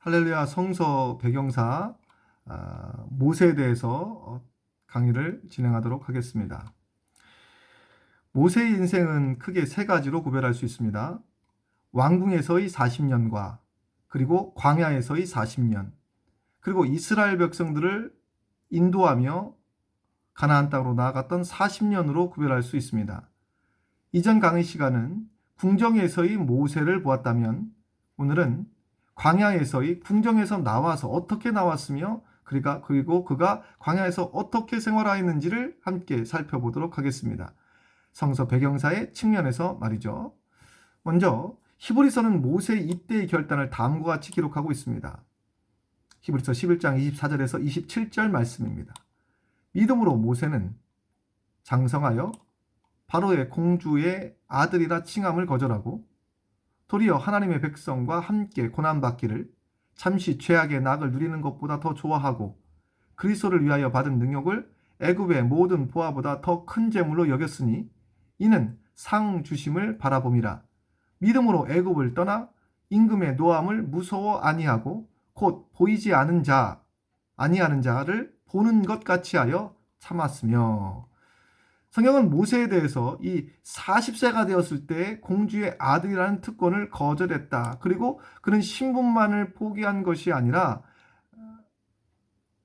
할렐루야 성서 배경사 모세에 대해서 강의를 진행하도록 하겠습니다. 모세의 인생은 크게 세 가지로 구별할 수 있습니다. 왕궁에서의 40년과 그리고 광야에서의 40년, 그리고 이스라엘 백성들을 인도하며 가나안 땅으로 나아갔던 40년으로 구별할 수 있습니다. 이전 강의 시간은 궁정에서의 모세를 보았다면 오늘은 광야에서의 궁정에서 나와서 어떻게 나왔으며 그리고 그가 광야에서 어떻게 생활하였는지를 함께 살펴보도록 하겠습니다. 성서 배경사의 측면에서 말이죠. 먼저 히브리서는 모세의 입대의 결단을 다음과 같이 기록하고 있습니다. 히브리서 11장 24절에서 27절 말씀입니다. 믿음으로 모세는 장성하여 바로의 공주의 아들이라 칭함을 거절하고 도리어 하나님의 백성과 함께 고난받기를 잠시 죄악의 낙을 누리는 것보다 더 좋아하고 그리스도를 위하여 받은 능력을 애굽의 모든 보화보다 더 큰 재물로 여겼으니 이는 상 주심을 바라봄이라. 믿음으로 애굽을 떠나 임금의 노함을 무서워 아니하고 곧 보이지 않은 아니하는 자를 보는 것 같이 하여 참았으며. 성경은 모세에 대해서 이 40세가 되었을 때 공주의 아들이라는 특권을 거절했다. 그리고 그는 신분만을 포기한 것이 아니라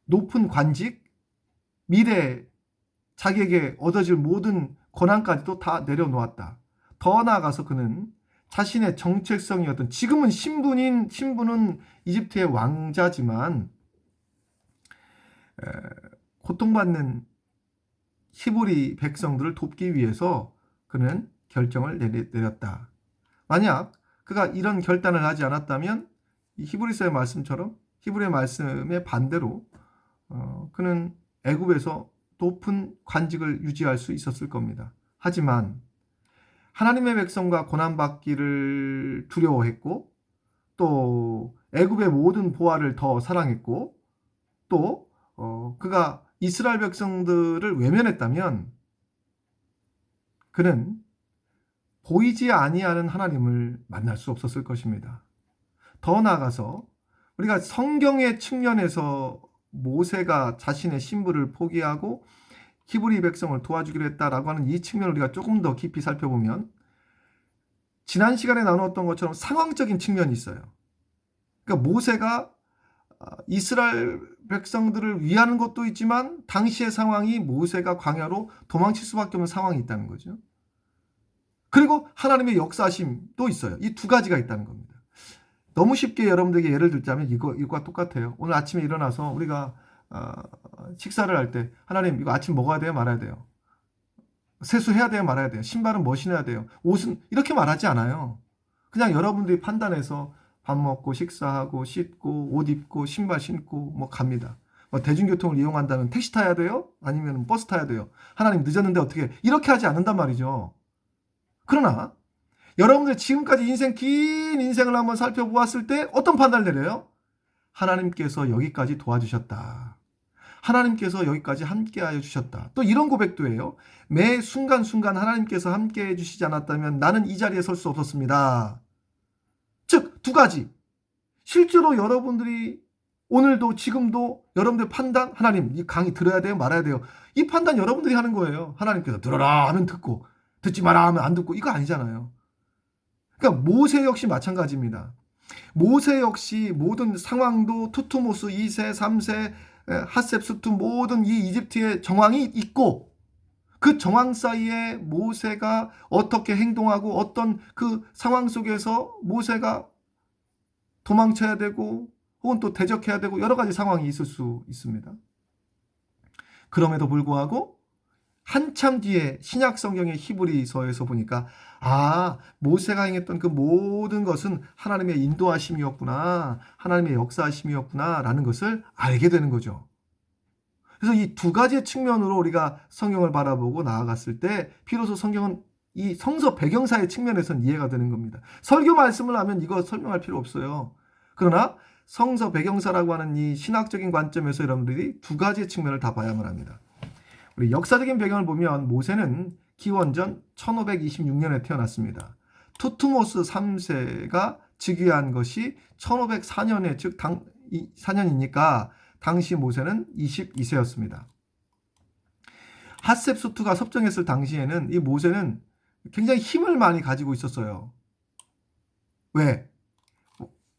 높은 관직, 미래 자기에게 얻어질 모든 권한까지도 다 내려놓았다. 더 나아가서 그는 자신의 정체성이었던, 지금은 신분은 이집트의 왕자지만 고통받는 히브리 백성들을 돕기 위해서 그는 결정을 내렸다. 만약 그가 이런 결단을 하지 않았다면 이 히브리서의 말씀처럼 히브리의 말씀의 반대로 그는 애굽에서 높은 관직을 유지할 수 있었을 겁니다. 하지만 하나님의 백성과 고난받기를 두려워했고 또 애굽의 모든 보화를 더 사랑했고 또 그가 이스라엘 백성들을 외면했다면 그는 보이지 아니하는 하나님을 만날 수 없었을 것입니다. 더 나아가서 우리가 성경의 측면에서 모세가 자신의 신분을 포기하고 히브리 백성을 도와주기로 했다라고 하는 이 측면을 우리가 조금 더 깊이 살펴보면 지난 시간에 나누었던 것처럼 상황적인 측면이 있어요. 그러니까 모세가 이스라엘 백성들을 위하는 것도 있지만 당시의 상황이 모세가 광야로 도망칠 수밖에 없는 상황이 있다는 거죠. 그리고 하나님의 역사심도 있어요. 이 두 가지가 있다는 겁니다. 너무 쉽게 여러분들에게 예를 들자면 이거와 똑같아요. 오늘 아침에 일어나서 우리가 식사를 할 때 하나님 이거 아침 먹어야 돼요? 말아야 돼요? 세수해야 돼요? 말아야 돼요? 신발은 뭐 신어야 돼요? 옷은 이렇게 말하지 않아요. 그냥 여러분들이 판단해서 밥 먹고 식사하고 씻고 옷 입고 신발 신고 뭐 갑니다. 대중교통을 이용한다면 택시 타야 돼요? 아니면 버스 타야 돼요? 하나님 늦었는데 어떻게 이렇게 하지 않는단 말이죠. 그러나 여러분들 지금까지 긴 인생을 한번 살펴보았을 때 어떤 판단을 내려요? 하나님께서 여기까지 도와주셨다. 하나님께서 여기까지 함께하여 주셨다. 또 이런 고백도 해요. 매 순간순간 하나님께서 함께해 주시지 않았다면 나는 이 자리에 설 수 없었습니다. 즉, 두 가지. 실제로 여러분들이 오늘도 지금도 여러분들 판단, 하나님 이 강의 들어야 돼요? 말아야 돼요? 이 판단 여러분들이 하는 거예요. 하나님께서 들어라 하면 듣고 듣지 마라 하면 안 듣고 이거 아니잖아요. 그러니까 모세 역시 마찬가지입니다. 모세 역시 모든 상황도 투투모스 2세, 3세, 핫셉수트 모든 이 이집트의 정황이 있고 그 정황 사이에 모세가 어떻게 행동하고 어떤 그 상황 속에서 모세가 도망쳐야 되고 혹은 또 대적해야 되고 여러 가지 상황이 있을 수 있습니다. 그럼에도 불구하고 한참 뒤에 신약 성경의 히브리서에서 보니까 모세가 행했던 그 모든 것은 하나님의 인도하심이었구나, 하나님의 역사하심이었구나 라는 것을 알게 되는 거죠. 그래서 이 두 가지의 측면으로 우리가 성경을 바라보고 나아갔을 때 비로소 성경은 이 성서 배경사의 측면에서는 이해가 되는 겁니다. 설교 말씀을 하면 이거 설명할 필요 없어요. 그러나 성서 배경사라고 하는 이 신학적인 관점에서 여러분들이 두 가지의 측면을 다 봐야만 합니다. 우리 역사적인 배경을 보면 모세는 기원전 1526년에 태어났습니다. 투투모스 3세가 즉위한 것이 1504년에 즉 4년이니까 당시 모세는 22세였습니다. 핫셉수트가 섭정했을 당시에는 이 모세는 굉장히 힘을 많이 가지고 있었어요. 왜?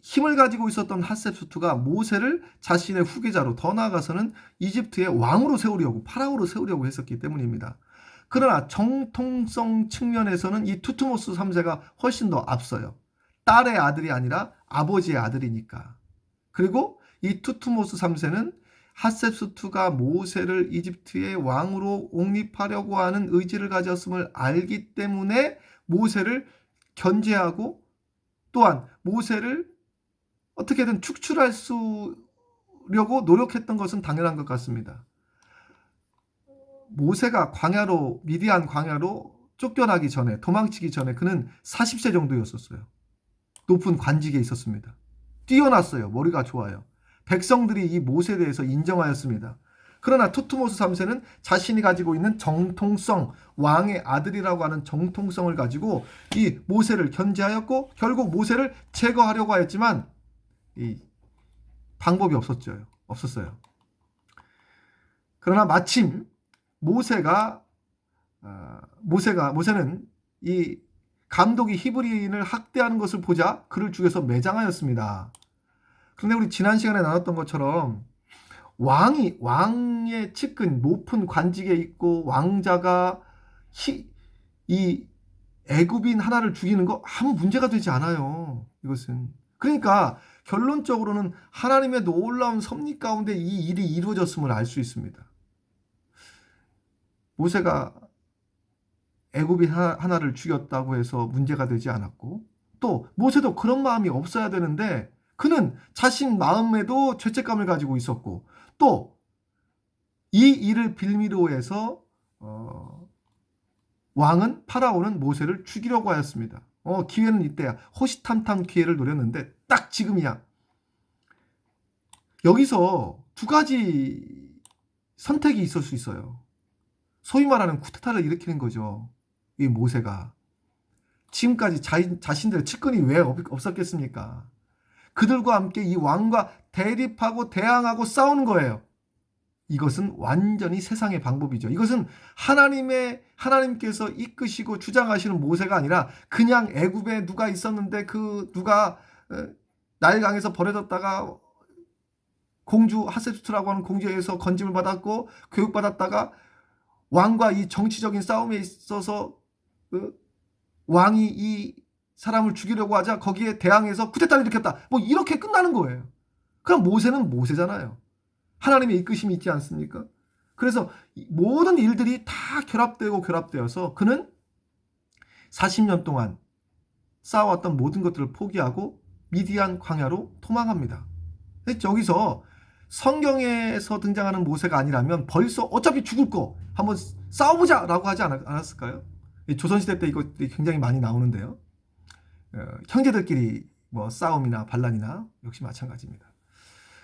힘을 가지고 있었던 핫셉수트가 모세를 자신의 후계자로, 더 나아가서는 이집트의 왕으로 세우려고, 파라오로 세우려고 했었기 때문입니다. 그러나 정통성 측면에서는 이 투트모스 3세가 훨씬 더 앞서요. 딸의 아들이 아니라 아버지의 아들이니까. 그리고 이 투트모스 3세는 핫셉수트가 모세를 이집트의 왕으로 옹립하려고 하는 의지를 가졌음을 알기 때문에 모세를 견제하고 또한 모세를 어떻게든 축출할 수려고 노력했던 것은 당연한 것 같습니다. 모세가 광야로, 미디안 광야로 쫓겨나기 전에, 도망치기 전에 그는 40세 정도였었어요. 높은 관직에 있었습니다. 뛰어났어요. 머리가 좋아요. 백성들이 이 모세에 대해서 인정하였습니다. 그러나 투트모스 3세는 자신이 가지고 있는 정통성, 왕의 아들이라고 하는 정통성을 가지고 이 모세를 견제하였고 결국 모세를 제거하려고 하였지만 이 방법이 없었어요. 그러나 마침 모세는 이 감독이 히브리인을 학대하는 것을 보자 그를 죽여서 매장하였습니다. 그런데 우리 지난 시간에 나눴던 것처럼 왕의 측근 높은 관직에 있고 왕자가 이 애굽인 하나를 죽이는 거 아무 문제가 되지 않아요. 이것은. 그러니까 결론적으로는 하나님의 놀라운 섭리 가운데 이 일이 이루어졌음을 알 수 있습니다. 모세가 애굽인 하나를 죽였다고 해서 문제가 되지 않았고 또 모세도 그런 마음이 없어야 되는데 그는 자신 마음에도 죄책감을 가지고 있었고 또 이 일을 빌미로 해서 왕은 파라오는 모세를 죽이려고 하였습니다. 기회는 이때야. 호시탐탐 기회를 노렸는데 딱 지금이야. 여기서 두 가지 선택이 있을 수 있어요. 소위 말하는 쿠데타를 일으키는 거죠. 이 모세가. 지금까지 자신들의 측근이 왜 없었겠습니까? 그들과 함께 이 왕과 대립하고 대항하고 싸우는 거예요. 이것은 완전히 세상의 방법이죠. 이것은 하나님께서 이끄시고 주장하시는 모세가 아니라 그냥 애굽에 누가 있었는데 그 누가 나일강에서 버려졌다가 공주 핫셉수트라고 하는 공주에 의해서 건짐을 받았고 교육받았다가 왕과 이 정치적인 싸움에 있어서 왕이 이 사람을 죽이려고 하자 거기에 대항해서 쿠데타를 일으켰다. 뭐 이렇게 끝나는 거예요. 그럼 모세는 모세잖아요. 하나님의 이끄심이 있지 않습니까? 그래서 모든 일들이 다 결합되어서 그는 40년 동안 쌓아왔던 모든 것들을 포기하고 미디안 광야로 도망합니다. 여기서 성경에서 등장하는 모세가 아니라면 벌써 어차피 죽을 거 한번 싸워보자 라고 하지 않았을까요? 조선시대 때 이것들이 굉장히 많이 나오는데요. 형제들끼리 뭐 싸움이나 반란이나 역시 마찬가지입니다.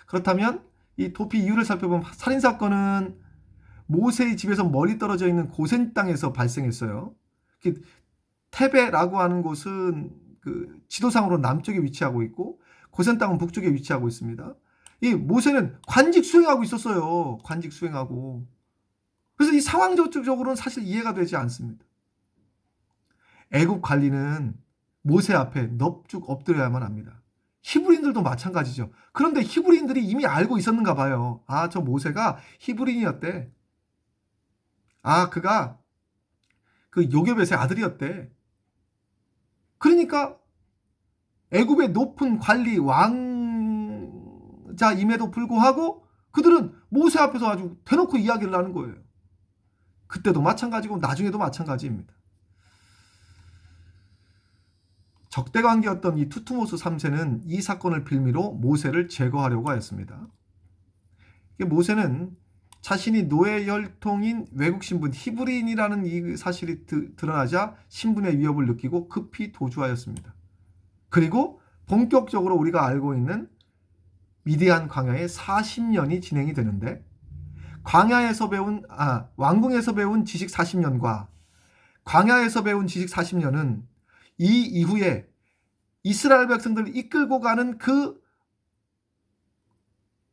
그렇다면 이 도피 이유를 살펴보면 살인사건은 모세의 집에서 멀리 떨어져 있는 고센 땅에서 발생했어요. 테베라고 하는 곳은 그 지도상으로 남쪽에 위치하고 있고 고센 땅은 북쪽에 위치하고 있습니다. 이 모세는 관직 수행하고 있었어요. 관직 수행하고. 그래서 이 상황적으로는 사실 이해가 되지 않습니다. 애굽 관리는 모세 앞에 넙죽 엎드려야만 합니다. 히브리인들도 마찬가지죠. 그런데 히브리인들이 이미 알고 있었는가 봐요. 저 모세가 히브리인이었대. 그가 그 요게벳의 아들이었대. 그러니까 애굽의 높은 관리 왕자임에도 불구하고 그들은 모세 앞에서 아주 대놓고 이야기를 하는 거예요. 그때도 마찬가지고 나중에도 마찬가지입니다. 적대관계였던 이 투트모스 3세는 이 사건을 빌미로 모세를 제거하려고 하였습니다. 모세는 자신이 노예 혈통인 외국 신분 히브리인이라는 이 사실이 드러나자 신분의 위협을 느끼고 급히 도주하였습니다. 그리고 본격적으로 우리가 알고 있는 미디안 광야의 40년이 진행이 되는데 왕궁에서 배운 지식 40년과 광야에서 배운 지식 40년은 이 이후에 이스라엘 백성들을 이끌고 가는 그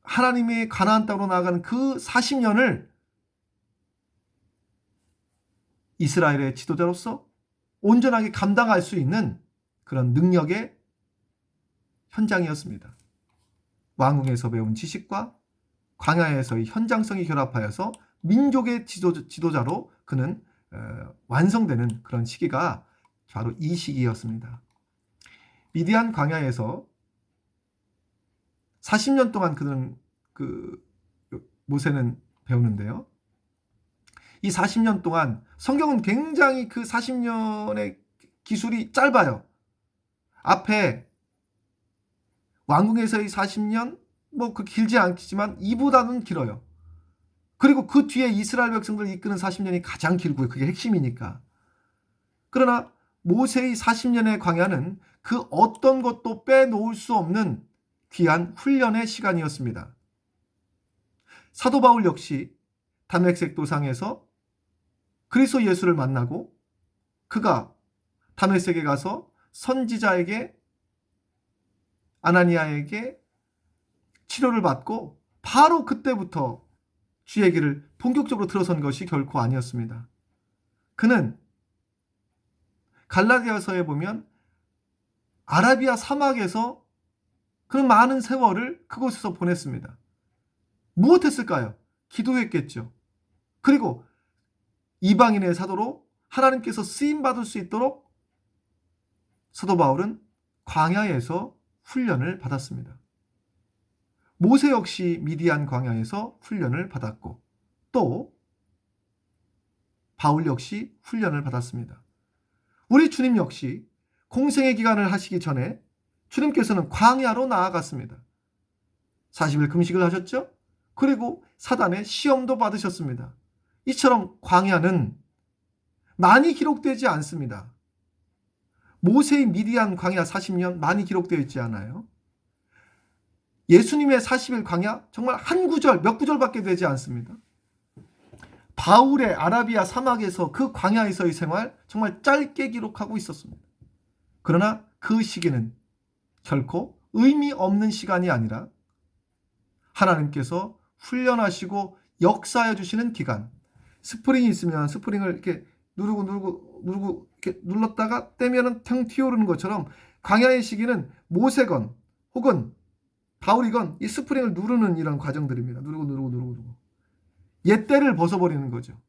하나님의 가나안 땅으로 나아가는 그 40년을 이스라엘의 지도자로서 온전하게 감당할 수 있는 그런 능력의 현장이었습니다. 왕궁에서 배운 지식과 광야에서의 현장성이 결합하여서 민족의 지도자로 그는 완성되는 그런 시기가 바로 이 시기였습니다. 미디안 광야에서 40년 동안 그는 모세는 배우는데요. 이 40년 동안 성경은 굉장히 그 40년의 기술이 짧아요. 앞에 왕궁에서의 40년 그 길지 않지만 이보다는 길어요. 그리고 그 뒤에 이스라엘 백성들을 이끄는 40년이 가장 길고요. 그게 핵심이니까. 그러나 모세의 40년의 광야는 그 어떤 것도 빼놓을 수 없는 귀한 훈련의 시간이었습니다. 사도 바울 역시 다메섹 도상에서 그리스도 예수를 만나고 그가 다메섹에 가서 선지자에게 아나니아에게 치료를 받고 바로 그때부터 주의 길을 본격적으로 들어선 것이 결코 아니었습니다. 그는 갈라디아서에 보면 아라비아 사막에서 그는 많은 세월을 그곳에서 보냈습니다. 무엇했을까요? 기도했겠죠. 그리고 이방인의 사도로 하나님께서 쓰임받을 수 있도록 사도 바울은 광야에서 훈련을 받았습니다. 모세 역시 미디안 광야에서 훈련을 받았고 또 바울 역시 훈련을 받았습니다. 우리 주님 역시 공생의 기간을 하시기 전에 주님께서는 광야로 나아갔습니다. 40일 금식을 하셨죠? 그리고 사단의 시험도 받으셨습니다. 이처럼 광야는 많이 기록되지 않습니다. 모세의 미디안 광야 40년 많이 기록되어 있지 않아요. 예수님의 40일 광야 정말 한 구절, 몇 구절밖에 되지 않습니다. 바울의 아라비아 사막에서 그 광야에서의 생활 정말 짧게 기록하고 있었습니다. 그러나 그 시기는 결코 의미 없는 시간이 아니라 하나님께서 훈련하시고 역사해 주시는 기간. 스프링이 있으면 스프링을 이렇게 누르고 이렇게 눌렀다가 떼면은 탕 튀어오르는 것처럼 광야의 시기는 모세건 혹은 바울이건 이 스프링을 누르는 이런 과정들입니다. 누르고 옛 때를 벗어버리는 거죠.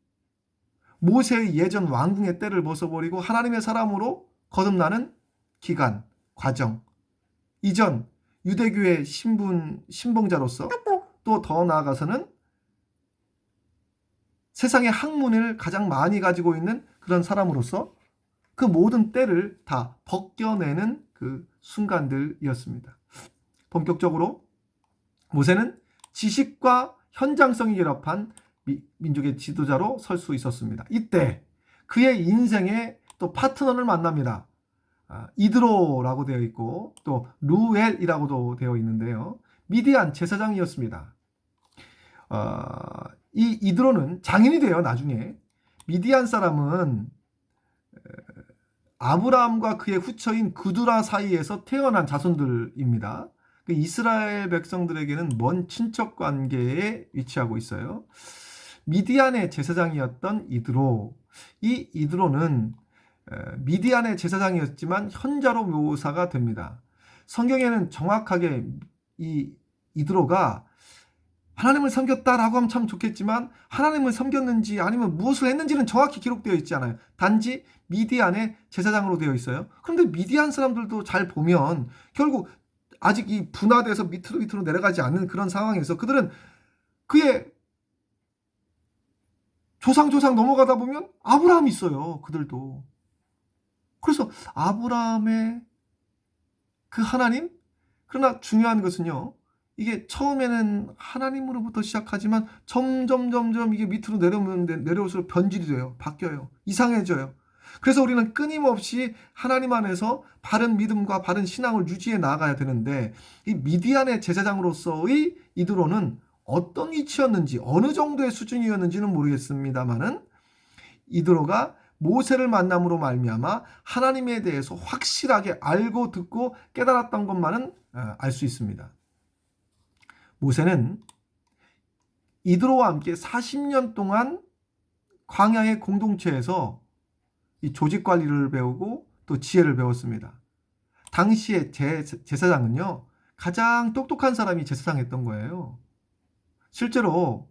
모세의 예전 왕궁의 때를 벗어버리고 하나님의 사람으로 거듭나는 기간, 과정. 이전 유대교의 신봉자로서 또 더 나아가서는 세상의 학문을 가장 많이 가지고 있는 그런 사람으로서 그 모든 때를 다 벗겨내는 그 순간들이었습니다. 본격적으로 모세는 지식과 현장성이 결합한 민족의 지도자로 설 수 있었습니다. 이때 그의 인생의 또 파트너를 만납니다. 이드로라고 되어 있고 또 루엘이라고도 되어 있는데요. 미디안 제사장이었습니다. 이 이드로는 장인이 돼요. 나중에 미디안 사람은 아브라함과 그의 후처인 그두라 사이에서 태어난 자손들입니다. 이스라엘 백성들에게는 먼 친척 관계에 위치하고 있어요. 미디안의 제사장이었던 이드로. 이 이드로는 미디안의 제사장이었지만 현자로 묘사가 됩니다. 성경에는 정확하게 이 이드로가 하나님을 섬겼다라고 하면 참 좋겠지만 하나님을 섬겼는지 아니면 무엇을 했는지는 정확히 기록되어 있지 않아요. 단지 미디안의 제사장으로 되어 있어요. 그런데 미디안 사람들도 잘 보면 결국 아직 이 분화돼서 밑으로 내려가지 않는 그런 상황에서 그들은 그의 조상 넘어가다 보면 아브라함이 있어요. 그들도. 그래서 아브라함의 그 하나님? 그러나 중요한 것은요. 이게 처음에는 하나님으로부터 시작하지만 점점 이게 밑으로 내려올수록 변질이 돼요. 바뀌어요. 이상해져요. 그래서 우리는 끊임없이 하나님 안에서 바른 믿음과 바른 신앙을 유지해 나가야 되는데 이 미디안의 제사장으로서의 이드로는 어떤 위치였는지 어느 정도의 수준이었는지는 모르겠습니다만은 이드로가 모세를 만남으로 말미암아 하나님에 대해서 확실하게 알고 듣고 깨달았던 것만은 알 수 있습니다. 모세는 이드로와 함께 40년 동안 광야의 공동체에서 이 조직 관리를 배우고 또 지혜를 배웠습니다. 당시의 제사장은요, 가장 똑똑한 사람이 제사장 했던 거예요. 실제로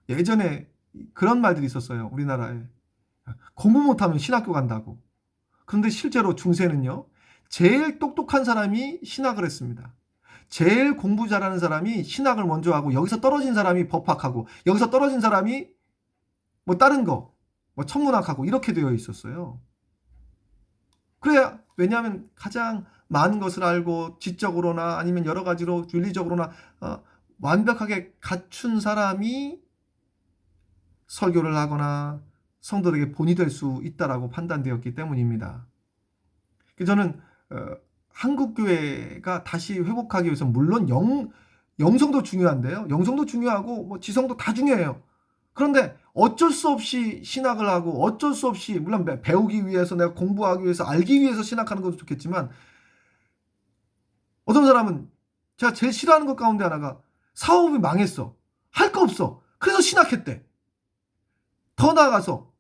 예전에 그런 말들이 있었어요. 우리나라에. 공부 못하면 신학교 간다고. 그런데 실제로 중세는요, 제일 똑똑한 사람이 신학을 했습니다. 제일 공부 잘하는 사람이 신학을 먼저 하고, 여기서 떨어진 사람이 법학하고, 여기서 떨어진 사람이 뭐 다른 거, 뭐 천문학하고 이렇게 되어 있었어요. 그래야, 왜냐하면 가장 많은 것을 알고 지적으로나 아니면 여러 가지로 윤리적으로나 완벽하게 갖춘 사람이 설교를 하거나 성도들에게 본이 될 수 있다라고 판단되었기 때문입니다. 저는 한국 교회가 다시 회복하기 위해서 물론 영성도 중요한데요. 영성도 중요하고 뭐 지성도 다 중요해요. 그런데 어쩔 수 없이 신학을 하고 어쩔 수 없이 물론 배우기 위해서 내가 공부하기 위해서 알기 위해서 신학하는 것도 좋겠지만 어떤 사람은 제가 제일 싫어하는 것 가운데 하나가 사업이 망했어. 할 거 없어. 그래서 신학했대. 더 나아가서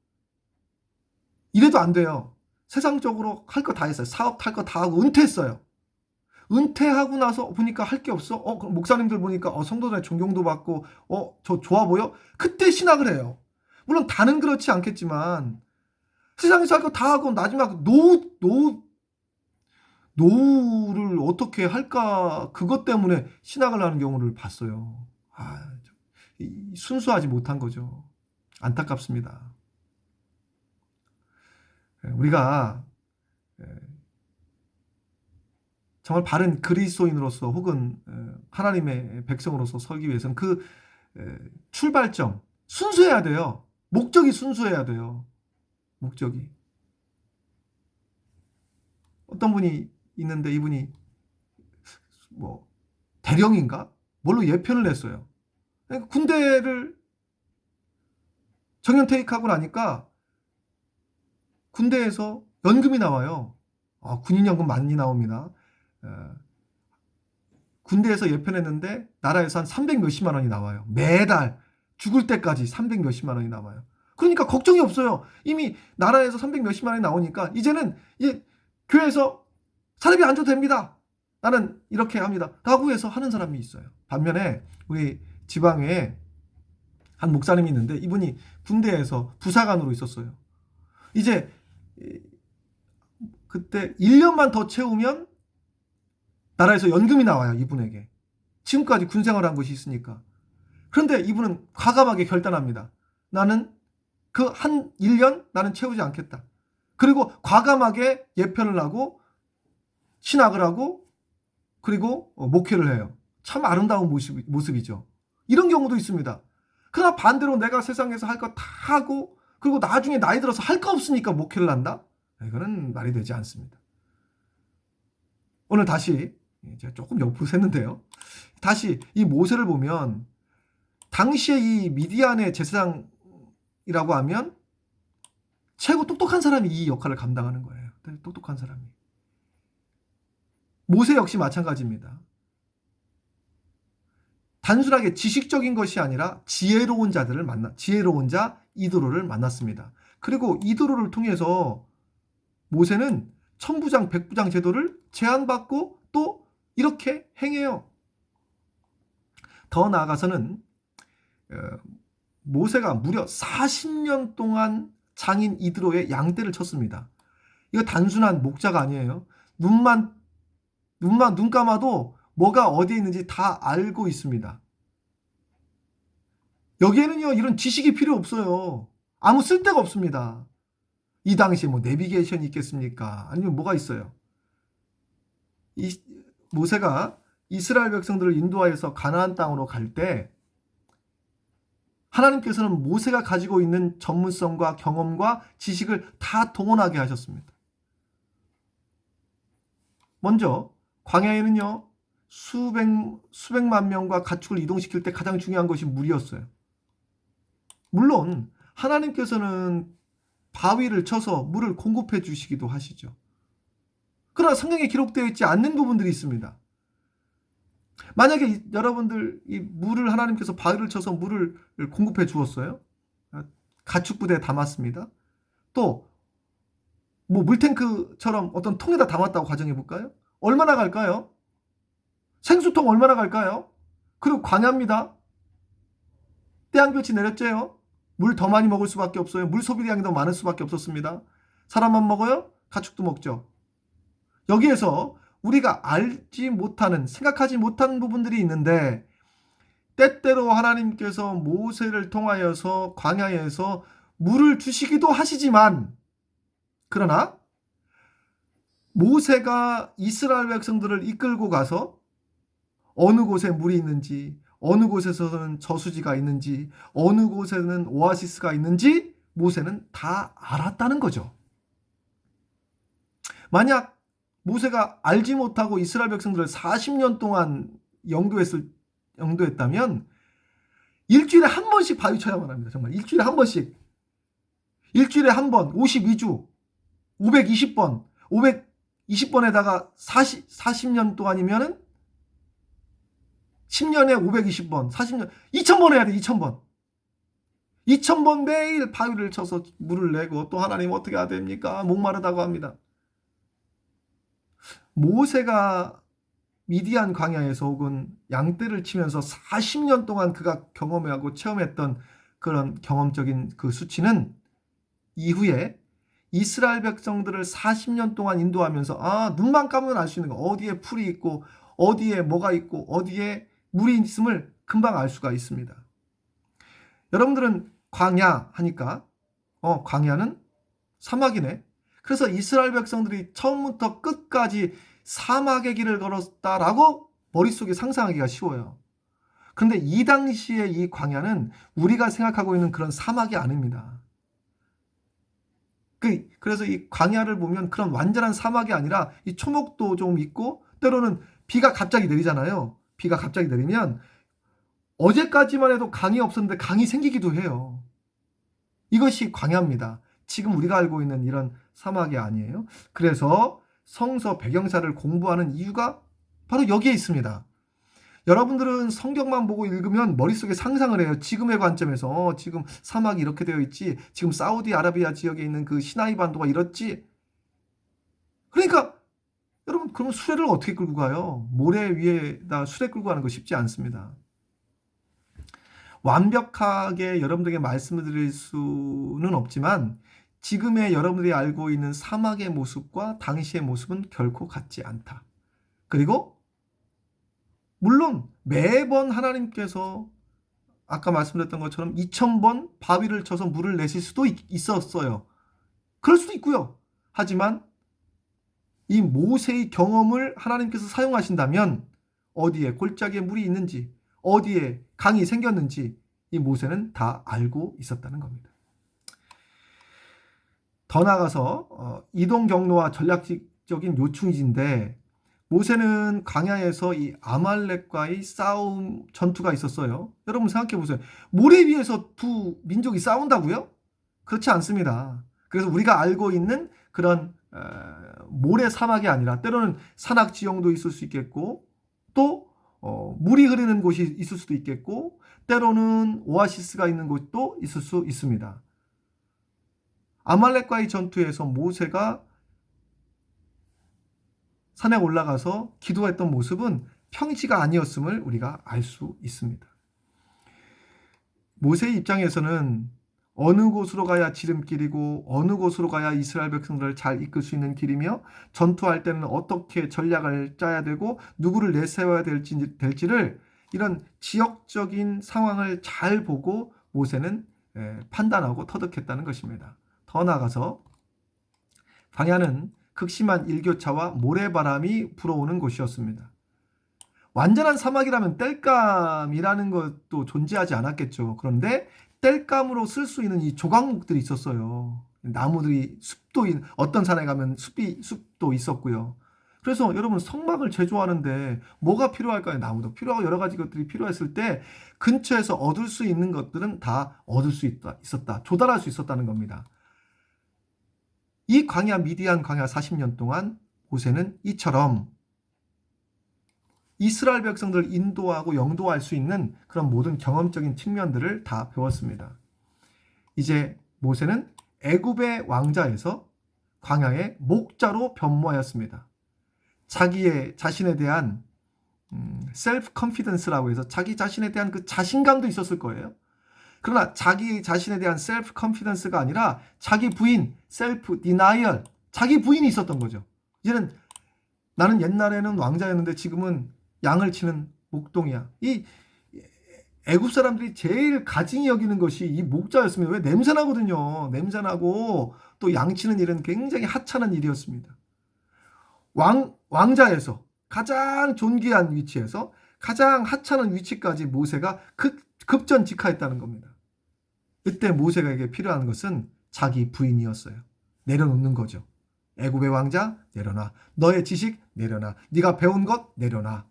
이래도 안 돼요. 세상적으로 할 거 다 했어요. 사업 할 거 다 하고 은퇴했어요. 은퇴하고 나서 보니까 할 게 없어. 그럼 목사님들 보니까 성도들의 존경도 받고 저 좋아 보여? 그때 신학을 해요. 물론 다는 그렇지 않겠지만 세상에서 할 거 다 하고 마지막 노후를 어떻게 할까 그것 때문에 신학을 하는 경우를 봤어요. 순수하지 못한 거죠. 안타깝습니다. 우리가 정말 바른 그리스도인으로서 혹은 하나님의 백성으로서 살기 위해서는 그 출발점 순수해야 돼요. 목적이 순수해야 돼요. 목적이. 어떤 분이 있는데 이분이 뭐 대령인가? 뭘로 예편을 냈어요. 군대를 정년퇴직하고 나니까 군대에서 연금이 나와요. 군인연금 많이 나옵니다. 군대에서 예편했는데 나라에서 한 300 몇십만 원이 나와요. 매달 죽을 때까지 300 몇십만 원이 나와요. 그러니까 걱정이 없어요. 이미 나라에서 300 몇십만 원이 나오니까 이제는 교회에서 사립이 안 줘도 됩니다. 나는 이렇게 합니다. 라고 해서 하는 사람이 있어요. 반면에 우리 지방에 한 목사님이 있는데 이분이 군대에서 부사관으로 있었어요. 이제 그때 1년만 더 채우면 나라에서 연금이 나와요. 이분에게. 지금까지 군생활을 한 것이 있으니까. 그런데 이분은 과감하게 결단합니다. 나는 그 한 1년 나는 채우지 않겠다. 그리고 과감하게 예편을 하고 신학을 하고 그리고 목회를 해요. 참 아름다운 모습이죠. 이런 경우도 있습니다. 그러나 반대로 내가 세상에서 할 거 다 하고 그리고 나중에 나이 들어서 할 거 없으니까 목회를 한다? 이거는 말이 되지 않습니다. 오늘 다시 제가 조금 옆으로 샜는데요. 다시 이 모세를 보면 당시에 이 미디안의 제사장이라고 하면 최고 똑똑한 사람이 이 역할을 감당하는 거예요. 똑똑한 사람이. 모세 역시 마찬가지입니다. 단순하게 지식적인 것이 아니라 지혜로운 자 이드로를 만났습니다. 그리고 이드로를 통해서 모세는 천부장, 백부장 제도를 제안받고 또 이렇게 행해요. 더 나아가서는 모세가 무려 40년 동안 장인 이드로의 양떼를 쳤습니다. 이거 단순한 목자가 아니에요. 눈 감아도 뭐가 어디에 있는지 다 알고 있습니다. 여기에는요, 이런 지식이 필요 없어요. 아무 쓸데가 없습니다. 이 당시에 뭐 내비게이션이 있겠습니까? 아니면 뭐가 있어요? 모세가 이스라엘 백성들을 인도하여서 가나안 땅으로 갈 때 하나님께서는 모세가 가지고 있는 전문성과 경험과 지식을 다 동원하게 하셨습니다. 먼저 광야에는요, 수백만 명과 가축을 이동시킬 때 가장 중요한 것이 물이었어요. 물론 하나님께서는 바위를 쳐서 물을 공급해 주시기도 하시죠. 그러나 성경에 기록되어 있지 않는 부분들이 있습니다. 만약에 여러분들 이 물을 하나님께서 바위를 쳐서 물을 공급해 주었어요. 가축부대에 담았습니다. 또 뭐 물탱크처럼 어떤 통에다 담았다고 가정해 볼까요? 얼마나 갈까요? 생수통 얼마나 갈까요? 그리고 광야입니다. 태양볕이 내렸죠. 물 더 많이 먹을 수밖에 없어요. 물 소비량이 더 많을 수밖에 없었습니다. 사람만 먹어요? 가축도 먹죠. 여기에서 우리가 알지 못하는, 생각하지 못하는 부분들이 있는데 때때로 하나님께서 모세를 통하여서 광야에서 물을 주시기도 하시지만, 그러나 모세가 이스라엘 백성들을 이끌고 가서 어느 곳에 물이 있는지, 어느 곳에서는 저수지가 있는지, 어느 곳에는 오아시스가 있는지 모세는 다 알았다는 거죠. 만약 모세가 알지 못하고 이스라엘 백성들을 40년 동안 영도했다면 일주일에 한 번씩 바위 쳐야만 합니다. 정말 일주일에 한 번씩. 일주일에 한 번, 52주, 520번, 520번에다가 40년 동안이면은 10년에 520번, 40년, 2000번 해야 돼, 2000번. 2000번 매일 바위를 쳐서 물을 내고, 또 하나님 어떻게 해야 됩니까? 목마르다고 합니다. 모세가 미디안 광야에서 혹은 양떼를 치면서 40년 동안 그가 경험하고 체험했던 그런 경험적인 그 수치는 이후에 이스라엘 백성들을 40년 동안 인도하면서 눈만 감으면 알 수 있는 거, 어디에 풀이 있고 어디에 뭐가 있고 어디에 물이 있음을 금방 알 수가 있습니다. 여러분들은 광야 하니까 광야는 사막이네. 그래서 이스라엘 백성들이 처음부터 끝까지 사막의 길을 걸었다라고 머릿속에 상상하기가 쉬워요. 그런데 이 당시에 이 광야는 우리가 생각하고 있는 그런 사막이 아닙니다. 그래서 이 광야를 보면 그런 완전한 사막이 아니라 이 초목도 좀 있고, 때로는 비가 갑자기 내리잖아요. 비가 갑자기 내리면 어제까지만 해도 강이 없었는데 강이 생기기도 해요. 이것이 광야입니다. 지금 우리가 알고 있는 이런 사막이 아니에요. 그래서 성서 배경사를 공부하는 이유가 바로 여기에 있습니다. 여러분들은 성경만 보고 읽으면 머릿속에 상상을 해요. 지금의 관점에서 지금 사막이 이렇게 되어 있지, 지금 사우디아라비아 지역에 있는 그 시나이 반도가 이렇지. 그러니까 여러분, 그럼 수레를 어떻게 끌고 가요? 모래 위에다 수레 끌고 가는 거 쉽지 않습니다. 완벽하게 여러분들에게 말씀을 드릴 수는 없지만 지금의 여러분들이 알고 있는 사막의 모습과 당시의 모습은 결코 같지 않다. 그리고 물론 매번 하나님께서 아까 말씀드렸던 것처럼 2000번 바위를 쳐서 물을 내실 수도 있었어요. 그럴 수도 있고요. 하지만 이 모세의 경험을 하나님께서 사용하신다면 어디에 골짜기에 물이 있는지, 어디에 강이 생겼는지 이 모세는 다 알고 있었다는 겁니다. 더 나아가서 이동 경로와 전략적인 요충지인데, 모세는 광야에서 이 아말렉과의 싸움, 전투가 있었어요. 여러분 생각해 보세요. 모래 위에서 두 민족이 싸운다고요? 그렇지 않습니다. 그래서 우리가 알고 있는 그런 모래 사막이 아니라 때로는 산악 지형도 있을 수 있겠고, 또 물이 흐르는 곳이 있을 수도 있겠고, 때로는 오아시스가 있는 곳도 있을 수 있습니다. 아말렉과의 전투에서 모세가 산에 올라가서 기도했던 모습은 평지가 아니었음을 우리가 알 수 있습니다. 모세의 입장에서는 어느 곳으로 가야 지름길이고 어느 곳으로 가야 이스라엘 백성들을 잘 이끌 수 있는 길이며, 전투할 때는 어떻게 전략을 짜야 되고 누구를 내세워야 될지를 이런 지역적인 상황을 잘 보고 모세는 판단하고 터득했다는 것입니다. 더 나아가서 광야는 극심한 일교차와 모래바람이 불어오는 곳이었습니다. 완전한 사막이라면 땔감이라는 것도 존재하지 않았겠죠. 그런데 땔감으로 쓸 수 있는 이 조각목들이 있었어요. 나무들이, 숲도, 어떤 산에 가면 숲도 있었고요. 그래서 여러분, 성막을 제조하는데 뭐가 필요할까요? 나무도 필요하고 여러 가지 것들이 필요했을 때 근처에서 얻을 수 있는 것들은 다 얻을 수 있었다. 조달할 수 있었다는 겁니다. 이 광야 미디안 광야 40년 동안 모세는 이처럼 이스라엘 백성들을 인도하고 영도할 수 있는 그런 모든 경험적인 측면들을 다 배웠습니다. 이제 모세는 애굽의 왕자에서 광야의 목자로 변모하였습니다. 자신에 대한 셀프 컨피던스라고 해서 자기 자신에 대한 그 자신감도 있었을 거예요. 그러나 자기 자신에 대한 셀프 컨피던스가 아니라 자기 부인, 셀프 디나이얼, 자기 부인이 있었던 거죠. 이제는 나는 옛날에는 왕자였는데 지금은 양을 치는 목동이야. 이 애굽 사람들이 제일 가증히 여기는 것이 이 목자였습니다. 왜? 냄새나거든요. 냄새나고 또 양치는 일은 굉장히 하찮은 일이었습니다. 왕자에서 가장 존귀한 위치에서 가장 하찮은 위치까지 모세가 급전직하했다는 겁니다. 이때 모세에게 필요한 것은 자기 부인이었어요. 내려놓는 거죠. 애굽의 왕자 내려놔. 너의 지식 내려놔. 네가 배운 것 내려놔.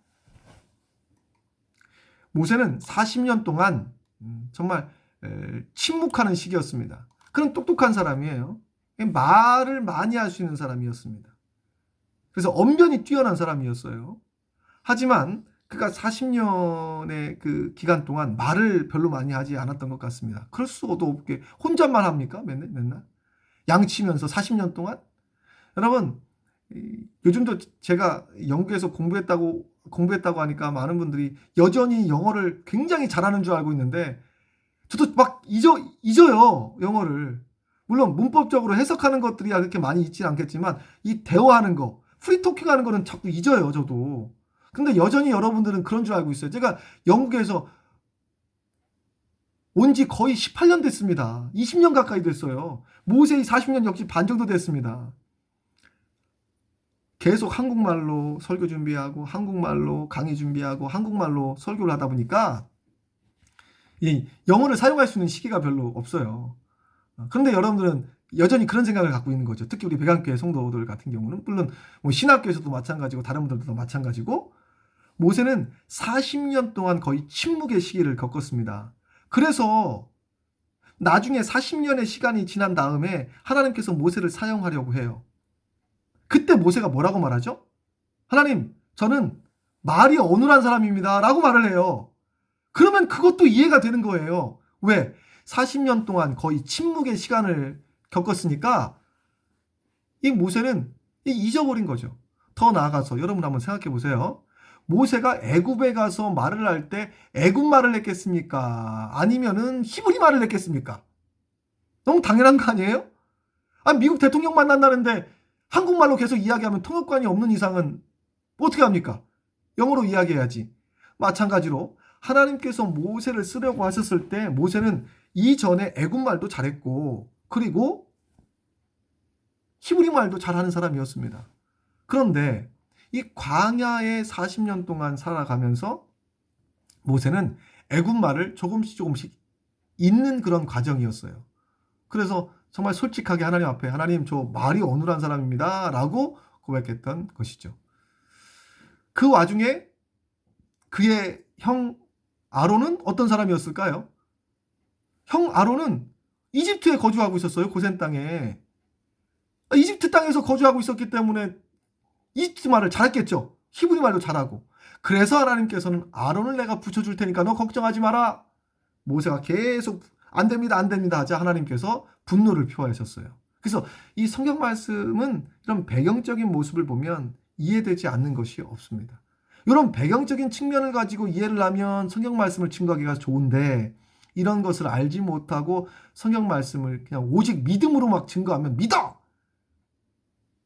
모세는 40년 동안 정말 침묵하는 시기였습니다. 그런 똑똑한 사람이에요. 말을 많이 할 수 있는 사람이었습니다. 그래서 언변이 뛰어난 사람이었어요. 하지만 그가 40년의 그 기간 동안 말을 별로 많이 하지 않았던 것 같습니다. 그럴 수도 없게 혼잣말 합니까? 맨날? 양치면서 40년 동안? 여러분, 요즘도 제가 영국에서 공부했다고 하니까 많은 분들이 여전히 영어를 굉장히 잘하는 줄 알고 있는데 저도 막 잊어요, 영어를. 물론 문법적으로 해석하는 것들이 그렇게 많이 있지는 않겠지만 이 대화하는 거, 프리토킹 하는 거는 자꾸 잊어요, 저도. 근데 여전히 여러분들은 그런 줄 알고 있어요. 제가 영국에서 온 지 거의 18년 됐습니다. 20년 가까이 됐어요. 모세의 40년 역시 반 정도 됐습니다. 계속 한국말로 설교 준비하고 한국말로 강의 준비하고 한국말로 설교를 하다 보니까 이 영어를 사용할 수 있는 시기가 별로 없어요. 그런데 여러분들은 여전히 그런 생각을 갖고 있는 거죠. 특히 우리 백안교회 성도들 같은 경우는 물론 뭐 신학교에서도 마찬가지고 다른 분들도 마찬가지고 모세는 40년 동안 거의 침묵의 시기를 겪었습니다. 그래서 나중에 40년의 시간이 지난 다음에 하나님께서 모세를 사용하려고 해요. 그때 모세가 뭐라고 말하죠? 하나님, 저는 말이 어눌한 사람입니다. 라고 말을 해요. 그러면 그것도 이해가 되는 거예요. 왜? 40년 동안 거의 침묵의 시간을 겪었으니까 이 모세는 잊어버린 거죠. 더 나아가서 여러분 한번 생각해 보세요. 모세가 애굽에 가서 말을 할 때 애굽 말을 했겠습니까? 아니면은 히브리 말을 했겠습니까? 너무 당연한 거 아니에요? 미국 대통령 만난다는데 한국말로 계속 이야기하면 통역관이 없는 이상은 어떻게 합니까? 영어로 이야기해야지. 마찬가지로 하나님께서 모세를 쓰려고 하셨을 때 모세는 이전에 애굽말도 잘했고 그리고 히브리 말도 잘하는 사람이었습니다. 그런데 이 광야에 40년 동안 살아가면서 모세는 애굽말을 조금씩 잊는 그런 과정이었어요. 그래서 정말 솔직하게 하나님 앞에 하나님 저 말이 어눌한 사람입니다 라고 고백했던 것이죠. 그 와중에 그의 형 아론은 어떤 사람이었을까요? 형 아론은 이집트에 거주하고 있었어요. 고센 땅에. 이집트 땅에서 거주하고 있었기 때문에 이집트 말을 잘했겠죠. 히브리 말도 잘하고. 그래서 하나님께서는 아론을 내가 붙여줄 테니까 너 걱정하지 마라. 모세가 계속 안 됩니다 하자 하나님께서 분노를 표하셨어요. 그래서 이 성경 말씀은 이런 배경적인 모습을 보면 이해되지 않는 것이 없습니다. 이런 배경적인 측면을 가지고 이해를 하면 성경 말씀을 증거하기가 좋은데 이런 것을 알지 못하고 성경 말씀을 그냥 오직 믿음으로 막 증거하면 믿어!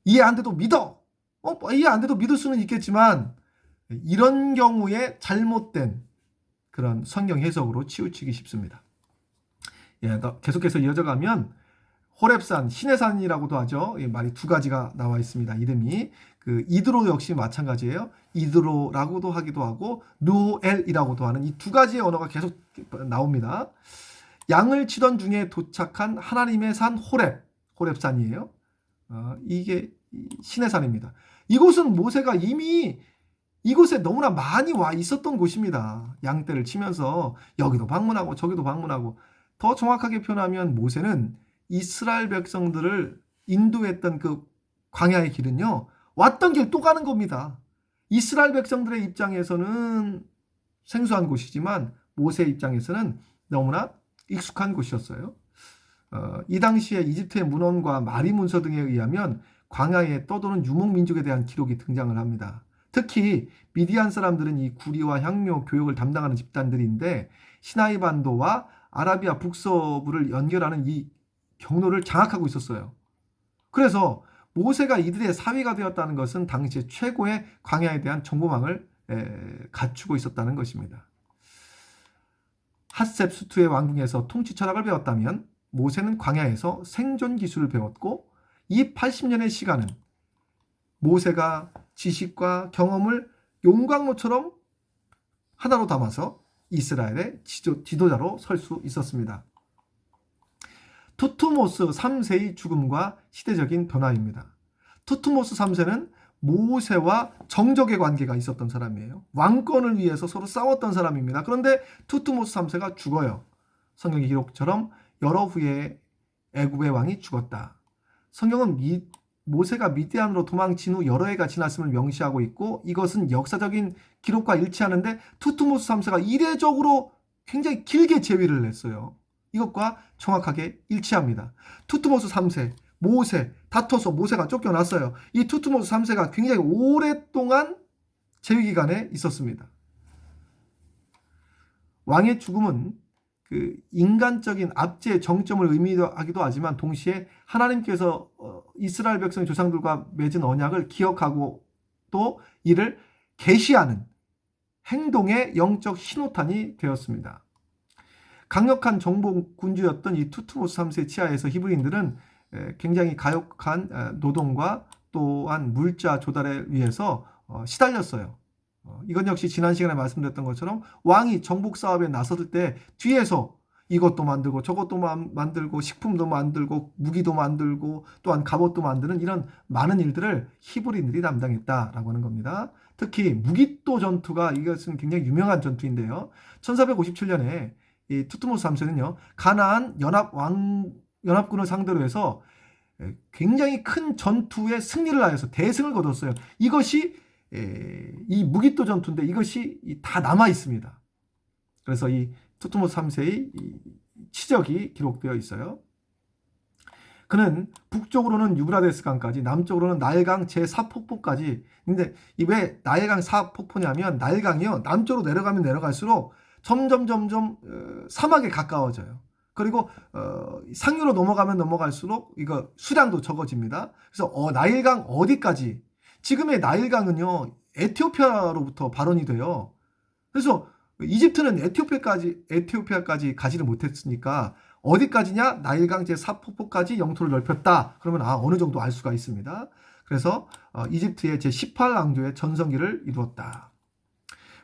이해 안 돼도 믿어! 이해 안 돼도 믿을 수는 있겠지만 이런 경우에 잘못된 그런 성경 해석으로 치우치기 쉽습니다. 계속해서 이어져 가면 호렙산, 신의 산이라고도 하죠. 말이 두 가지가 나와 있습니다. 이름이 그 이드로 역시 마찬가지예요. 이드로라고도 하기도 하고 누엘이라고도 하는 이 두 가지의 언어가 계속 나옵니다. 양을 치던 중에 도착한 하나님의 산 호렙산이에요. 이게 신의 산입니다. 이곳은 모세가 이미 이곳에 너무나 많이 와 있었던 곳입니다. 양떼를 치면서 여기도 방문하고 저기도 방문하고 더 정확하게 표현하면 모세는 이스라엘 백성들을 인도했던 그 광야의 길은요, 왔던 길 또 가는 겁니다. 이스라엘 백성들의 입장에서는 생소한 곳이지만 모세의 입장에서는 너무나 익숙한 곳이었어요. 이 당시에 이집트의 문헌과 마리 문서 등에 의하면 광야에 떠도는 유목민족에 대한 기록이 등장을 합니다. 특히 미디안 사람들은 이 구리와 향료 교역을 담당하는 집단들인데 시나이 반도와 아라비아 북서부를 연결하는 이 경로를 장악하고 있었어요. 그래서 모세가 이들의 사위가 되었다는 것은 당시 최고의 광야에 대한 정보망을 갖추고 있었다는 것입니다. 핫셉수투의 왕궁에서 통치 철학을 배웠다면 모세는 광야에서 생존 기술을 배웠고 이 80년의 시간은 모세가 지식과 경험을 용광로처럼 하나로 담아서 이스라엘의 지도자로 설 수 있었습니다. 투트모스 3세의 죽음과 시대적인 변화입니다. 투트모스 3세는 모세와 정적의 관계가 있었던 사람이에요. 왕권을 위해서 서로 싸웠던 사람입니다. 그런데 투트모스 3세가 죽어요. 성경의 기록처럼 여러 후에 애굽의 왕이 죽었다. 성경은 모세가 미디안으로 도망친 후 여러 해가 지났음을 명시하고 있고 이것은 역사적인 기록과 일치하는데 투트모스 3세가 이례적으로 굉장히 길게 재위를 했어요. 이것과 정확하게 일치합니다. 투트모스 3세, 모세, 다퉈서 모세가 쫓겨났어요. 이 투트모스 3세가 굉장히 오랫동안 재위기간에 있었습니다. 왕의 죽음은 그 인간적인 압제의 정점을 의미하기도 하지만 동시에 하나님께서 이스라엘 백성의 조상들과 맺은 언약을 기억하고 또 이를 계시하는 행동의 영적 신호탄이 되었습니다. 강력한 정복 군주였던 이 투트모스 3세 치하에서 히브리인들은 굉장히 가혹한 노동과 또한 물자 조달에 위해서 시달렸어요. 이건 역시 지난 시간에 말씀드렸던 것처럼 왕이 정복 사업에 나섰을 때 뒤에서 이것도 만들고 저것도 만들고 식품도 만들고 무기도 만들고 또한 갑옷도 만드는 이런 많은 일들을 히브리인들이 담당했다라고 하는 겁니다. 특히 무기또 전투가 이것은 굉장히 유명한 전투인데요. 1457년에 이 투트모스 3세는요. 가나안 연합군을 상대로 해서 굉장히 큰 전투에 승리를 하여서 대승을 거뒀어요. 이것이 이 무기또 전투인데 이것이 다 남아 있습니다. 그래서 이 투트모스 3세의 치적이 기록되어 있어요. 그는 북쪽으로는 유브라데스 강까지, 남쪽으로는 나일강 제4폭포까지. 근데 왜 나일강 4폭포냐면 나일강이요. 남쪽으로 내려가면 내려갈수록 점점 사막에 가까워져요. 그리고 상류로 넘어가면 넘어갈수록 이거 수량도 적어집니다. 그래서 나일강 어디까지? 지금의 나일강은요. 에티오피아로부터 발원이 돼요. 그래서 이집트는 에티오피아까지 가지를 못했으니까 어디까지냐? 나일강 제4폭포까지 영토를 넓혔다. 그러면 어느 정도 알 수가 있습니다. 그래서 이집트의 제18왕조의 전성기를 이루었다.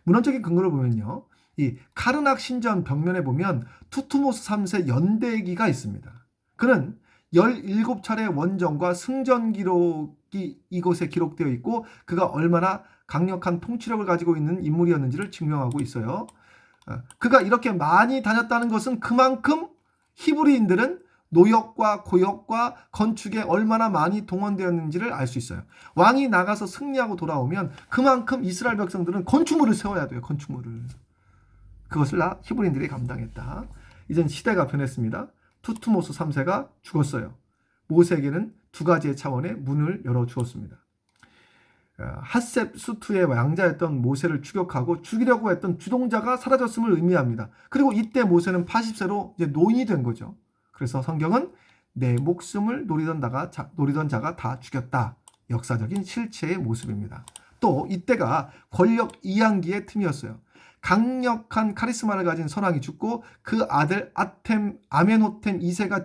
문헌적인 근거를 보면요. 이 카르낙 신전 벽면에 보면 투트모스 3세 연대기가 있습니다. 그는 17차례 원정과 승전 기록이 이곳에 기록되어 있고 그가 얼마나 강력한 통치력을 가지고 있는 인물이었는지를 증명하고 있어요. 그가 이렇게 많이 다녔다는 것은 그만큼 히브리인들은 노역과 고역과 건축에 얼마나 많이 동원되었는지를 알 수 있어요. 왕이 나가서 승리하고 돌아오면 그만큼 이스라엘 백성들은 건축물을 세워야 돼요. 건축물을. 그것을 히브리인들이 감당했다. 이젠 시대가 변했습니다. 투트모스 3세가 죽었어요. 모세에게는 두 가지의 차원의 문을 열어주었습니다. 핫셉수투의 왕자였던 모세를 추격하고 죽이려고 했던 주동자가 사라졌음을 의미합니다. 그리고 이때 모세는 80세로 이제 노인이 된 거죠. 그래서 성경은 내 목숨을 노리던 자가 다 죽였다. 역사적인 실체의 모습입니다. 또 이때가 권력 이양기의 틈이었어요. 강력한 카리스마를 가진 선왕이 죽고 그 아들 아멘호템 2세가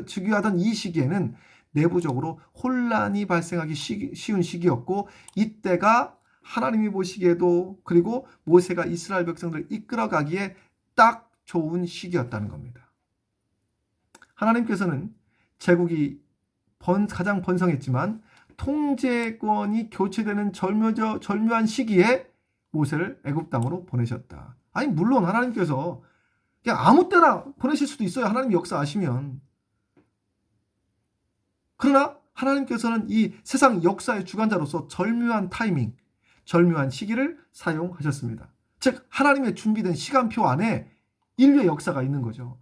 즉위하던 이 시기에는 내부적으로 혼란이 발생하기 쉬운 시기였고 이때가 하나님이 보시기에도 그리고 모세가 이스라엘 백성들을 이끌어가기에 딱 좋은 시기였다는 겁니다. 하나님께서는 제국이 가장 번성했지만 통제권이 교체되는 절묘한 시기에 모세를 애굽 땅으로 보내셨다. 아니 물론 하나님께서 그냥 아무 때나 보내실 수도 있어요. 하나님 역사 아시면. 그러나 하나님께서는 이 세상 역사의 주관자로서 절묘한 타이밍, 절묘한 시기를 사용하셨습니다. 즉 하나님의 준비된 시간표 안에 인류의 역사가 있는 거죠.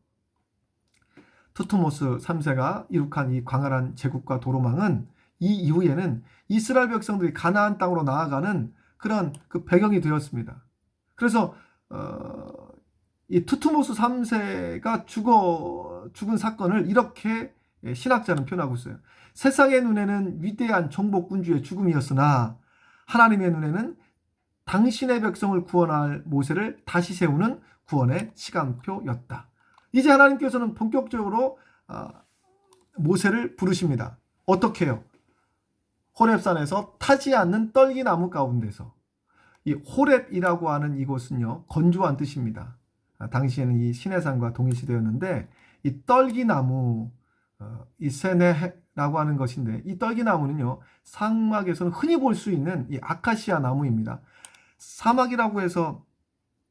투트모스 3세가 이룩한 이 광활한 제국과 도로망은 이 이후에는 이스라엘 백성들이 가나안 땅으로 나아가는 그런 그 배경이 되었습니다. 그래서 이 투트모스 3세가 죽은 사건을 이렇게 신학자는 표현하고 있어요. 세상의 눈에는 위대한 정복군주의 죽음이었으나 하나님의 눈에는 당신의 백성을 구원할 모세를 다시 세우는 구원의 시간표였다. 이제 하나님께서는 본격적으로 모세를 부르십니다. 어떻게 해요? 호렙산에서 타지 않는 떨기나무 가운데서. 이 호렙이라고 하는 이곳은요, 건조한 뜻입니다. 당시에는 이 시내산과 동일시되었는데 이 떨기나무, 이 세네라고 하는 것인데 이 떨기나무는요, 사막에서는 흔히 볼 수 있는 이 아카시아 나무입니다. 사막이라고 해서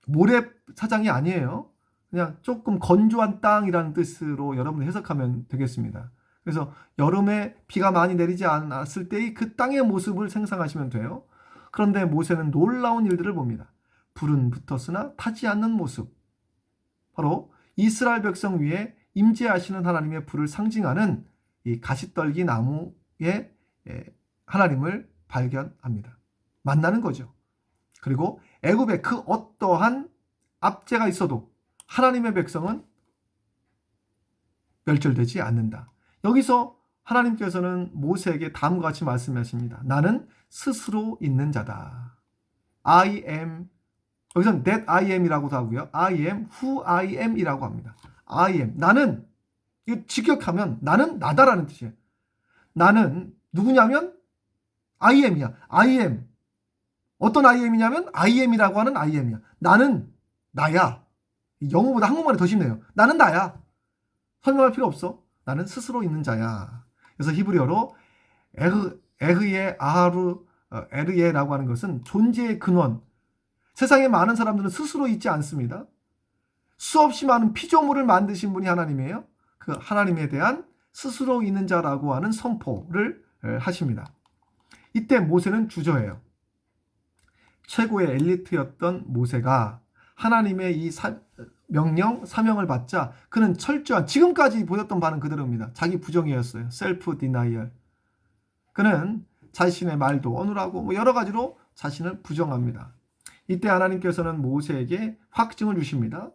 모래사장이 아니에요. 그냥 조금 건조한 땅이라는 뜻으로 여러분 해석하면 되겠습니다. 그래서 여름에 비가 많이 내리지 않았을 때의 그 땅의 모습을 생각하시면 돼요. 그런데 모세는 놀라운 일들을 봅니다. 불은 붙었으나 타지 않는 모습. 바로 이스라엘 백성 위에 임재하시는 하나님의 불을 상징하는 이 가시떨기 나무의 하나님을 발견합니다. 만나는 거죠. 그리고 애굽에 그 어떠한 압제가 있어도 하나님의 백성은 멸절되지 않는다. 여기서 하나님께서는 모세에게 다음과 같이 말씀하십니다. 나는 스스로 있는 자다. I am, 여기서는 that I am이라고도 하고요. I am who I am 이라고 합니다. I am, 나는, 이거 직역하면 나는 나다라는 뜻이에요. 나는 누구냐면 I am이야. I am. 어떤 I am이냐면 I am이라고 하는 I am이야. 나는 나야. 영어보다 한국말이 더 쉽네요. 나는 나야. 설명할 필요 없어. 나는 스스로 있는 자야. 그래서 히브리어로 에흐예 아하루 에르예라고 하는 것은 존재의 근원. 세상에 많은 사람들은 스스로 있지 않습니다. 수없이 많은 피조물을 만드신 분이 하나님이에요. 그 하나님에 대한 스스로 있는 자라고 하는 선포를 하십니다. 이때 모세는 주저해요. 최고의 엘리트였던 모세가 하나님의 이 명령, 사명을 받자 그는 철저한, 지금까지 보였던 바는 그대로입니다. 자기 부정이었어요. 셀프 디나이얼. 그는 자신의 말도 어눌하고 여러 가지로 자신을 부정합니다. 이때 하나님께서는 모세에게 확증을 주십니다.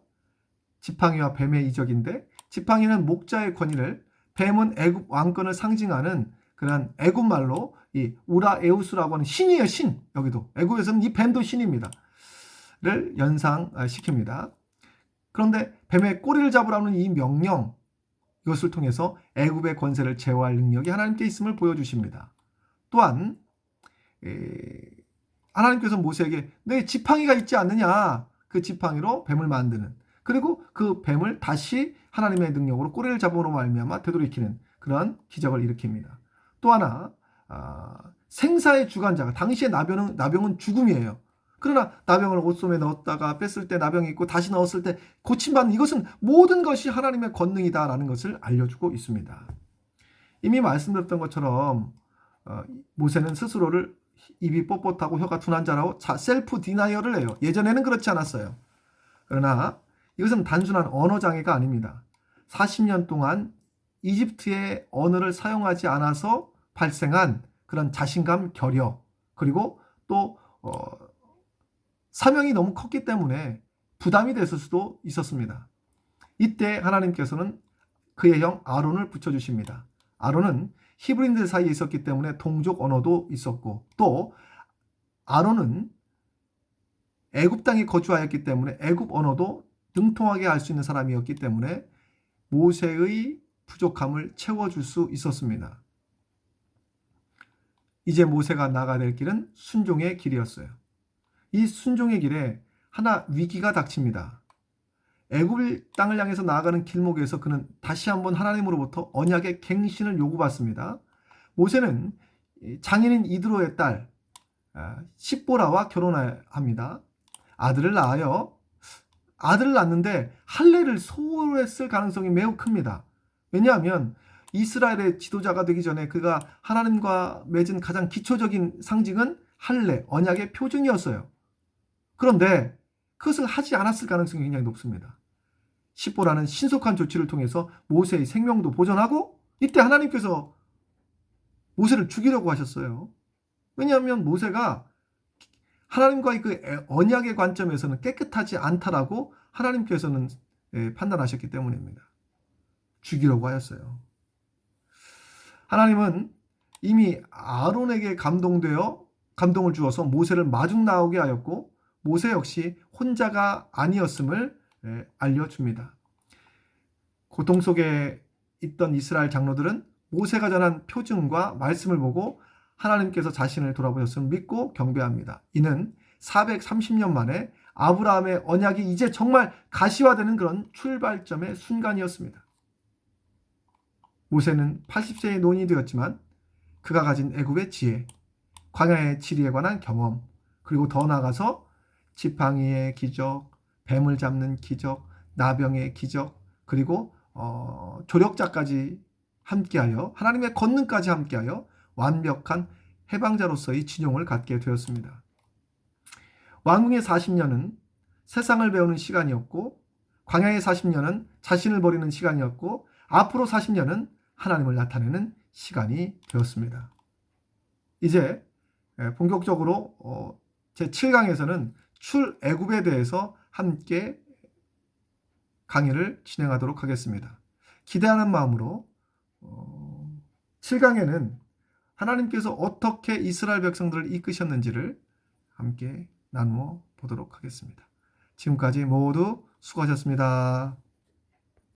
지팡이와 뱀의 이적인데, 지팡이는 목자의 권위를, 뱀은 애굽 왕권을 상징하는 그런 애굽 말로 이 우라에우스라고 하는 신이에요. 신. 여기도 애굽에서는 이 뱀도 신입니다. 를 연상시킵니다. 그런데 뱀의 꼬리를 잡으라는 이 명령, 이것을 통해서 애굽의 권세를 제어할 능력이 하나님께 있음을 보여주십니다. 또한 하나님께서 모세에게 내 지팡이가 있지 않느냐, 그 지팡이로 뱀을 만드는, 그리고 그 뱀을 다시 하나님의 능력으로 꼬리를 잡음으로 말미암아 되돌이키는 그런 기적을 일으킵니다. 또 하나, 생사의 주관자가, 당시의 나병은 죽음이에요. 그러나 나병을 옷소매에 넣었다가 뺐을 때 나병이 있고 다시 넣었을 때 고침받는, 이것은 모든 것이 하나님의 권능이다라는 것을 알려주고 있습니다. 이미 말씀드렸던 것처럼 모세는 스스로를 입이 뻣뻣하고 혀가 둔한 자라고 셀프 디나이얼을 해요. 예전에는 그렇지 않았어요. 그러나 이것은 단순한 언어 장애가 아닙니다. 40년 동안 이집트의 언어를 사용하지 않아서 발생한 그런 자신감 결여, 그리고 또 사명이 너무 컸기 때문에 부담이 됐을 수도 있었습니다. 이때 하나님께서는 그의 형 아론을 붙여주십니다. 아론은 히브리인들 사이에 있었기 때문에 동족 언어도 있었고, 또 아론은 애굽 땅에 거주하였기 때문에 애굽 언어도 능통하게 할 수 있는 사람이었기 때문에 모세의 부족함을 채워줄 수 있었습니다. 이제 모세가 나아가야 될 길은 순종의 길이었어요. 이 순종의 길에 하나 위기가 닥칩니다. 애굽 땅을 향해서 나아가는 길목에서 그는 다시 한번 하나님으로부터 언약의 갱신을 요구받습니다. 모세는 장인인 이드로의 딸 십보라와 결혼합니다. 아들을 낳아요. 아들을 낳는데 할례를 소홀했을 가능성이 매우 큽니다. 왜냐하면 이스라엘의 지도자가 되기 전에 그가 하나님과 맺은 가장 기초적인 상징은 할례, 언약의 표준이었어요. 그런데 그것을 하지 않았을 가능성이 굉장히 높습니다. 십보라는 신속한 조치를 통해서 모세의 생명도 보존하고 이때 하나님께서 모세를 죽이려고 하셨어요. 왜냐하면 모세가 하나님과의 그 언약의 관점에서는 깨끗하지 않다라고 하나님께서는 판단하셨기 때문입니다. 죽이려고 하였어요. 하나님은 이미 아론에게 감동을 주어서 모세를 마중 나오게 하였고 모세 역시 혼자가 아니었음을 알려줍니다. 고통 속에 있던 이스라엘 장로들은 모세가 전한 표징과 말씀을 보고 하나님께서 자신을 돌아보셨음을 믿고 경배합니다. 이는 430년 만에 아브라함의 언약이 이제 정말 가시화되는 그런 출발점의 순간이었습니다. 모세는 80세의 노인이 되었지만 그가 가진 애굽의 지혜, 광야의 지리에 관한 경험, 그리고 더 나아가서 지팡이의 기적, 뱀을 잡는 기적, 나병의 기적, 그리고 조력자까지 함께하여 하나님의 권능까지 함께하여 완벽한 해방자로서의 진용을 갖게 되었습니다. 왕궁의 40년은 세상을 배우는 시간이었고 광야의 40년은 자신을 버리는 시간이었고 앞으로 40년은 하나님을 나타내는 시간이 되었습니다. 이제 본격적으로 제7강에서는 출애굽에 대해서 함께 강의를 진행하도록 하겠습니다. 기대하는 마음으로 7강에는 하나님께서 어떻게 이스라엘 백성들을 이끄셨는지를 함께 나누어 보도록 하겠습니다. 지금까지 모두 수고하셨습니다.